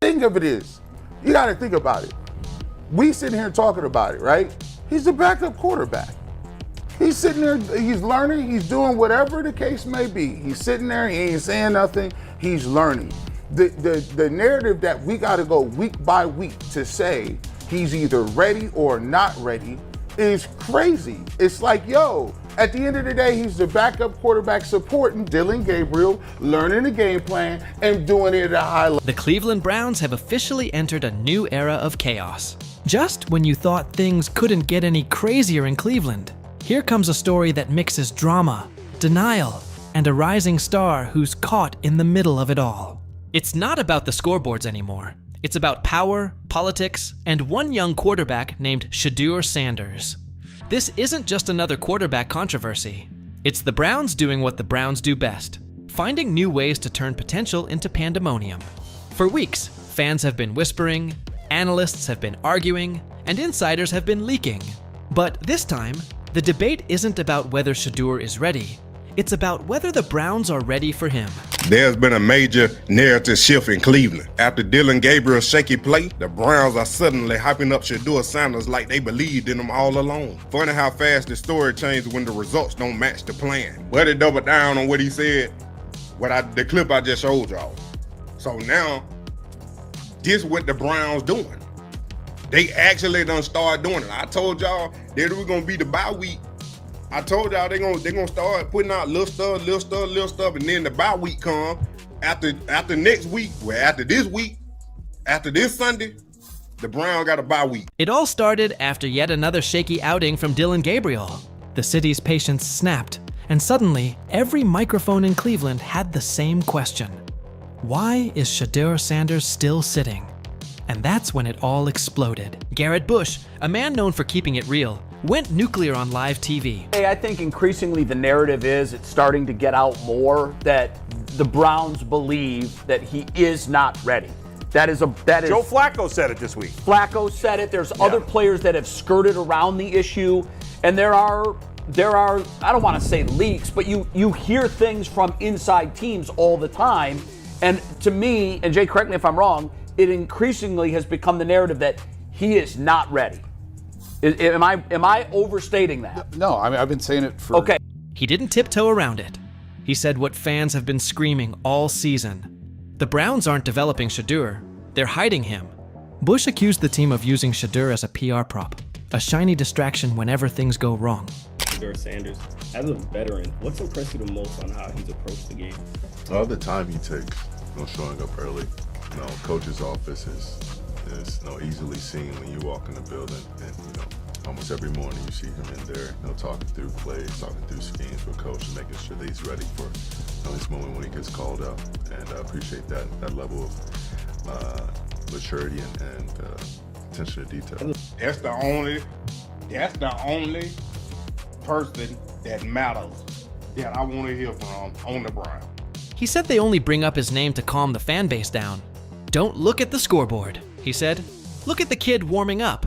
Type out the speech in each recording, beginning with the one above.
thing of it is, you got to think about it. We sitting here talking about it, right? He's the backup quarterback. He's sitting there, he's learning, he's doing whatever the case may be. He's sitting there, he ain't saying nothing, he's learning. The narrative that we got to go week by week to say he's either ready or not ready is crazy. It's like, yo, at the end of the day, he's the backup quarterback supporting Dillon Gabriel, learning the game plan, and doing it at a high level. The Cleveland Browns have officially entered a new era of chaos. Just when you thought things couldn't get any crazier in Cleveland, here comes a story that mixes drama, denial, and a rising star who's caught in the middle of it all. It's not about the scoreboards anymore. It's about power, politics, and one young quarterback named Shedeur Sanders. This isn't just another quarterback controversy. It's the Browns doing what the Browns do best, finding new ways to turn potential into pandemonium. For weeks, fans have been whispering, analysts have been arguing, and insiders have been leaking. But this time, the debate isn't about whether Shedeur is ready. It's about whether the Browns are ready for him. There's been a major narrative shift in Cleveland. After Dillon Gabriel's shaky play, the Browns are suddenly hyping up Shedeur Sanders like they believed in him all along. Funny how fast the story changes when the results don't match the plan. But it doubled down on what he said, the clip I just showed y'all. So now, this what the Browns doing. They actually done start doing it. I told y'all that it was gonna be the bye week. I told y'all they gonna start putting out little stuff, and then the bye week come after next week. Well, after this Sunday, the Browns got a bye week. It all started after yet another shaky outing from Dillon Gabriel. The city's patience snapped, and suddenly every microphone in Cleveland had the same question: why is Shedeur Sanders still sitting? And that's when it all exploded. Garrett Bush, a man known for keeping it real, went nuclear on live TV. Hey, I think increasingly the narrative is it's starting to get out more that the Browns believe that he is not ready. That is Joe Flacco said it this week. Flacco said it. There's other players that have skirted around the issue, and there are I don't want to say leaks, but you hear things from inside teams all the time. And to me, and Jay, correct me if I'm wrong, it increasingly has become the narrative that he is not ready. Am I overstating that? No, I mean, I've been saying it for... Okay. He didn't tiptoe around it. He said what fans have been screaming all season. The Browns aren't developing Shedeur, they're hiding him. Bush accused the team of using Shedeur as a PR prop, a shiny distraction whenever things go wrong. Shedeur Sanders, as a veteran, what's impressed you the most on how he's approached the game? All the time he takes, showing up early. Coach's office is easily seen when you walk in the building, and almost every morning you see him in there, talking through plays, talking through schemes with coach, and making sure that he's ready for this moment when he gets called up. And I appreciate that level of maturity and attention to detail. That's the only person that matters that I want to hear from on the Browns. He said they only bring up his name to calm the fan base down. Don't look at the scoreboard, he said. Look at the kid warming up.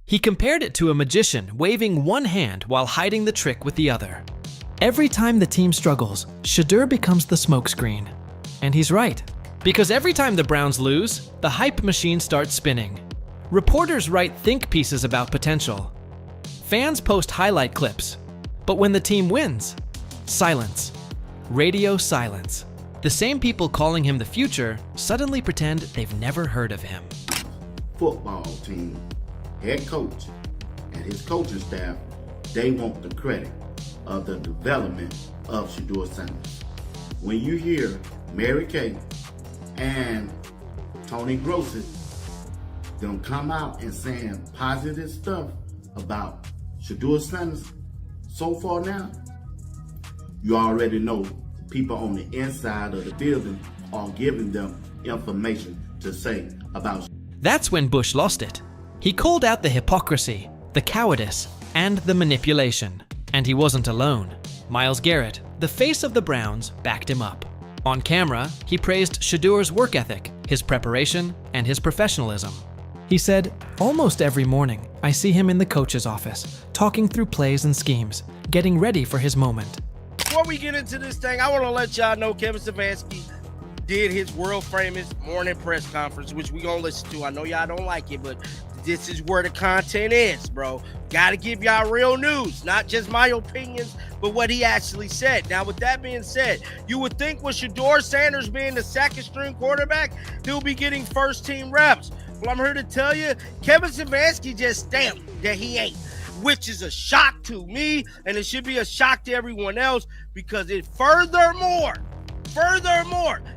He compared it to a magician waving one hand while hiding the trick with the other. Every time the team struggles, Shedeur becomes the smokescreen. And he's right, because every time the Browns lose, the hype machine starts spinning. Reporters write think pieces about potential. Fans post highlight clips. But when the team wins, silence. Radio silence. The same people calling him the future suddenly pretend they've never heard of him. Football team, head coach, and his coaching staff, they want the credit of the development of Shedeur Sanders. When you hear Mary Kay and Tony Grossi, them come out and saying positive stuff about Shedeur Sanders so far now, you already know people on the inside of the building are giving them information to say about. That's when Bush lost it. He called out the hypocrisy, the cowardice, and the manipulation. And he wasn't alone. Myles Garrett, the face of the Browns, backed him up. On camera, he praised Shedeur's work ethic, his preparation, and his professionalism. He said, "Almost every morning, I see him in the coach's office, talking through plays and schemes, getting ready for his moment." Before we get into this thing, I want to let y'all know Kevin Stefanski did his world famous morning press conference, which we gonna listen to. I know y'all don't like it, but this is where the content is, bro. Gotta give y'all real news, not just my opinions, but what he actually said. Now, with that being said, you would think with Shedeur Sanders being the second string quarterback, he'll be getting first team reps. Well, I'm here to tell you, Kevin Stefanski just stamped that he ain't, which is a shock to me, and it should be a shock to everyone else, because it furthermore,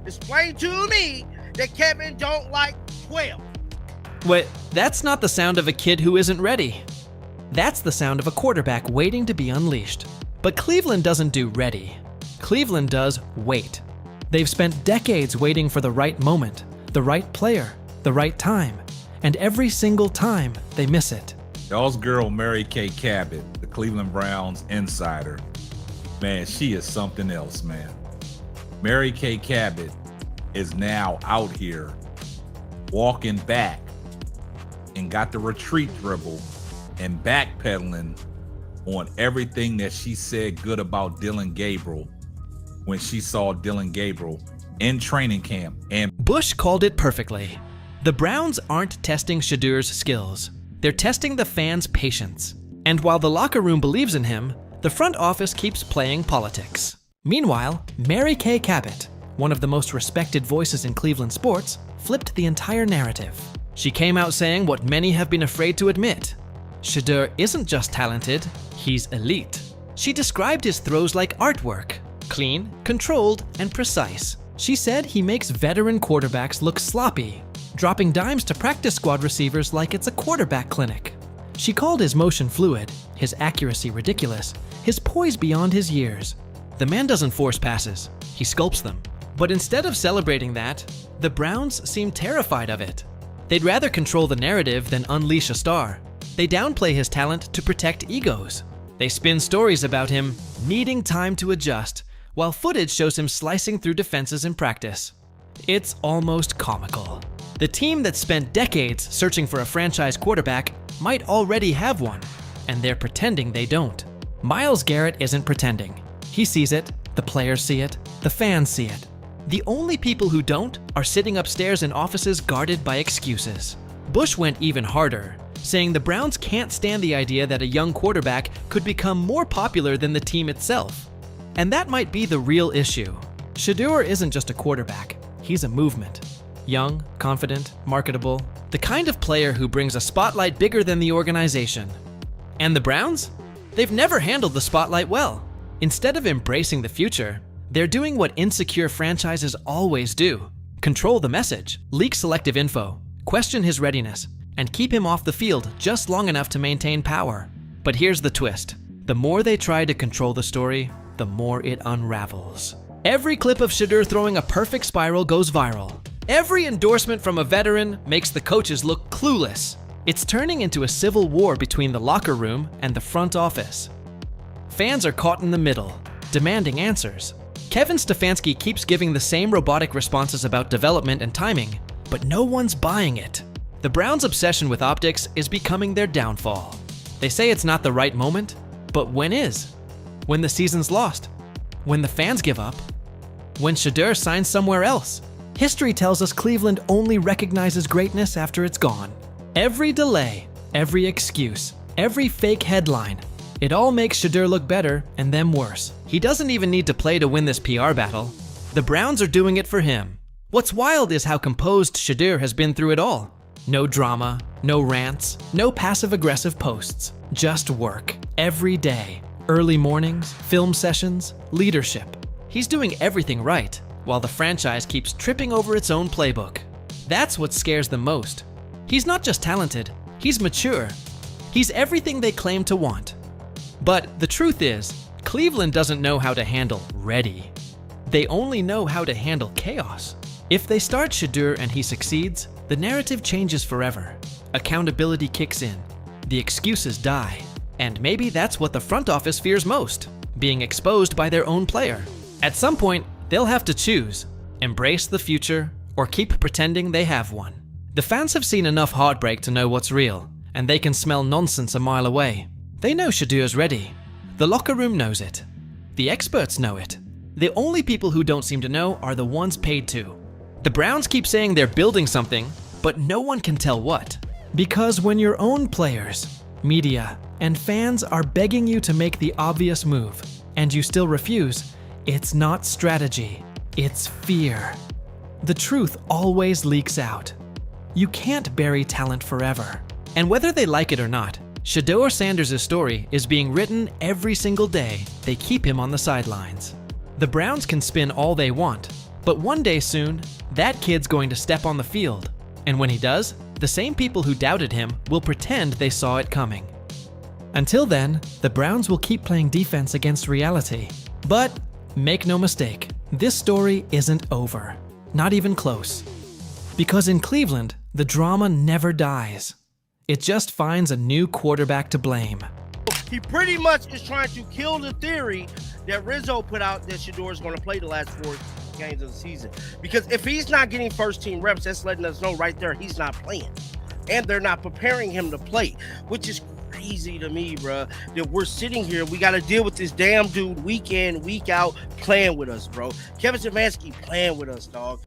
explain to me that Kevin don't like 12. Wait, that's not the sound of a kid who isn't ready. That's the sound of a quarterback waiting to be unleashed. But Cleveland doesn't do ready. Cleveland does wait. They've spent decades waiting for the right moment, the right player, the right time, and every single time they miss it. Y'all's girl, Mary Kay Cabot, the Cleveland Browns insider, man, she is something else, man. Mary Kay Cabot is now out here walking back and got the retreat dribble and backpedaling on everything that she said good about Dylan Gabriel when she saw Dylan Gabriel in training camp. And Bush called it perfectly. The Browns aren't testing Shedeur's skills. They're testing the fans' patience. And while the locker room believes in him, the front office keeps playing politics. Meanwhile, Mary Kay Cabot, one of the most respected voices in Cleveland sports, flipped the entire narrative. She came out saying what many have been afraid to admit. Shedeur isn't just talented, he's elite. She described his throws like artwork, clean, controlled, and precise. She said he makes veteran quarterbacks look sloppy, dropping dimes to practice squad receivers like it's a quarterback clinic. She called his motion fluid, his accuracy ridiculous, his poise beyond his years. The man doesn't force passes, he sculpts them. But instead of celebrating that, the Browns seem terrified of it. They'd rather control the narrative than unleash a star. They downplay his talent to protect egos. They spin stories about him needing time to adjust, while footage shows him slicing through defenses in practice. It's almost comical. The team that spent decades searching for a franchise quarterback might already have one, and they're pretending they don't. Myles Garrett isn't pretending. He sees it, the players see it, the fans see it. The only people who don't are sitting upstairs in offices guarded by excuses. Bush went even harder, saying the Browns can't stand the idea that a young quarterback could become more popular than the team itself. And that might be the real issue. Shedeur isn't just a quarterback, he's a movement. Young, confident, marketable, the kind of player who brings a spotlight bigger than the organization. And the Browns? They've never handled the spotlight well. Instead of embracing the future, they're doing what insecure franchises always do. Control the message, leak selective info, question his readiness, and keep him off the field just long enough to maintain power. But here's the twist. The more they try to control the story, the more it unravels. Every clip of Shedeur throwing a perfect spiral goes viral. Every endorsement from a veteran makes the coaches look clueless. It's turning into a civil war between the locker room and the front office. Fans are caught in the middle, demanding answers. Kevin Stefanski keeps giving the same robotic responses about development and timing, but no one's buying it. The Browns' obsession with optics is becoming their downfall. They say it's not the right moment, but when is? When the season's lost? When the fans give up? When Shedeur signs somewhere else? History tells us Cleveland only recognizes greatness after it's gone. Every delay, every excuse, every fake headline, it all makes Shedeur look better and them worse. He doesn't even need to play to win this PR battle. The Browns are doing it for him. What's wild is how composed Shedeur has been through it all. No drama, no rants, no passive-aggressive posts. Just work, every day. Early mornings, film sessions, leadership. He's doing everything right, while the franchise keeps tripping over its own playbook. That's what scares them most. He's not just talented, he's mature. He's everything they claim to want. But the truth is, Cleveland doesn't know how to handle ready. They only know how to handle chaos. If they start Shedeur and he succeeds, the narrative changes forever. Accountability kicks in. The excuses die. And maybe that's what the front office fears most, being exposed by their own player. At some point, they'll have to choose, embrace the future or keep pretending they have one. The fans have seen enough heartbreak to know what's real, and they can smell nonsense a mile away. They know Shedeur's ready. The locker room knows it. The experts know it. The only people who don't seem to know are the ones paid to. The Browns keep saying they're building something, but no one can tell what. Because when your own players, media, and fans are begging you to make the obvious move, and you still refuse, it's not strategy, it's fear. The truth always leaks out. You can't bury talent forever. And whether they like it or not, Shedeur Sanders' story is being written every single day they keep him on the sidelines. The Browns can spin all they want, but one day soon, that kid's going to step on the field. And when he does, the same people who doubted him will pretend they saw it coming. Until then, the Browns will keep playing defense against reality. But make no mistake, this story isn't over. Not even close. Because in Cleveland, the drama never dies. It just finds a new quarterback to blame. He pretty much is trying to kill the theory that Rizzo put out that Shedeur is going to play the last 4 games of the season. Because if he's not getting first team reps, that's letting us know right there he's not playing. And they're not preparing him to play, which is crazy to me, bro, that we're sitting here. We got to deal with this damn dude week in, week out playing with us, bro. Kevin Stefanski playing with us, dog.